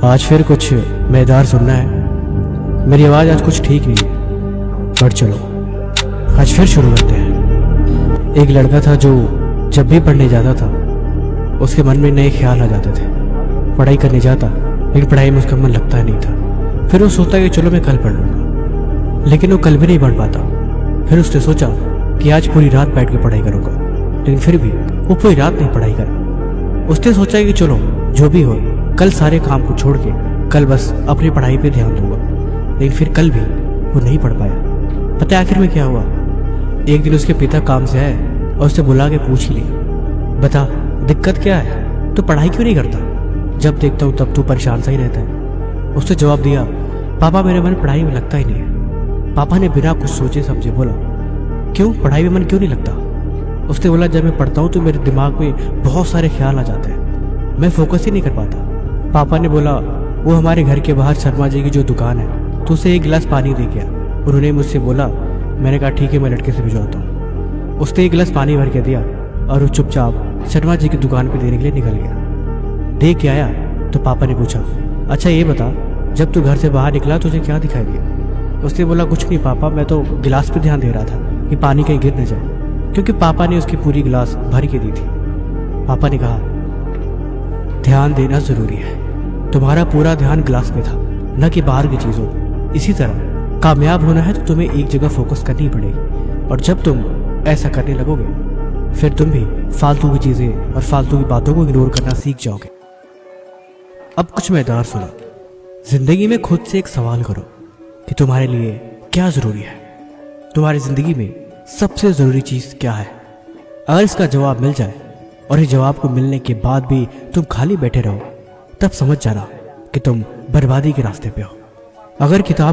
आज फिर कुछ मज़ेदार सुनना है। मेरी आवाज़ आज कुछ ठीक नहीं है, बट चलो आज फिर शुरू करते हैं। एक लड़का था जो जब भी पढ़ने जाता था उसके मन में नए ख्याल आ जाते थे। पढ़ाई करने जाता लेकिन पढ़ाई में उसका मन लगता नहीं था। फिर वो सोचता कि चलो मैं कल पढ़ लूँगा, लेकिन वो कल भी नहीं पढ़ पाता। फिर उसने सोचा कि आज पूरी रात बैठ के पढ़ाई करूँगा, लेकिन फिर भी वो पूरी रात नहीं पढ़ाई करा। उसने सोचा कि चलो जो भी हो कल सारे काम को छोड़ के कल बस अपनी पढ़ाई पे ध्यान दूंगा, लेकिन फिर कल भी वो नहीं पढ़ पाया। पता है आखिर में क्या हुआ? एक दिन उसके पिता काम से आए और उससे बुला के पूछ ही लिया, बता दिक्कत क्या है, तू पढ़ाई क्यों नहीं करता? जब देखता हूँ तब तू परेशान सा ही रहता है। उसने जवाब दिया, पापा मेरा मन पढ़ाई में लगता ही नहीं है। पापा ने बिना कुछ सोचे समझे बोला, क्यों पढ़ाई में मन क्यों नहीं लगता? उसने बोला, जब मैं पढ़ता हूँ तो मेरे दिमाग में बहुत सारे ख्याल आ जाते हैं, मैं फोकस ही नहीं कर पाता। पापा ने बोला, वो हमारे घर के बाहर शर्मा जी की जो दुकान है तो उसे एक गिलास पानी दे गया। उन्होंने मुझसे बोला, मैंने कहा ठीक है मैं लड़के से भिजवाता हूँ। उसने एक गिलास पानी भर के दिया और वो चुपचाप शर्मा जी की दुकान पे देने के लिए निकल गया। देख के आया तो पापा ने पूछा, अच्छा ये बता जब तू घर से बाहर निकला तुझे क्या दिखाई दिया? उसने बोला, कुछ नहीं पापा, मैं तो गिलास पे ध्यान दे रहा था कि पानी कहीं गिर न जाए, क्योंकि पापा ने उसकी पूरी गिलास भर के दी थी। पापा ने कहा, ध्यान देना जरूरी है, तुम्हारा पूरा ध्यान गिलास पे था न कि बाहर की चीजों पे। इसी तरह कामयाब होना है तो तुम्हें एक जगह फोकस करनी पड़ेगी, और जब तुम ऐसा करने लगोगे फिर तुम भी फालतू की चीजें और फालतू की बातों को इग्नोर करना सीख जाओगे। अब कुछ मजेदार सुनो। जिंदगी में खुद से एक सवाल करो कि तुम्हारे लिए क्या जरूरी है, तुम्हारी जिंदगी में सबसे जरूरी चीज क्या है। अगर इसका जवाब मिल जाए और इस जवाब को मिलने के बाद भी तुम खाली बैठे रहो, तब समझ जाना कि तुम बर्बादी के रास्ते पे हो। अगर किताब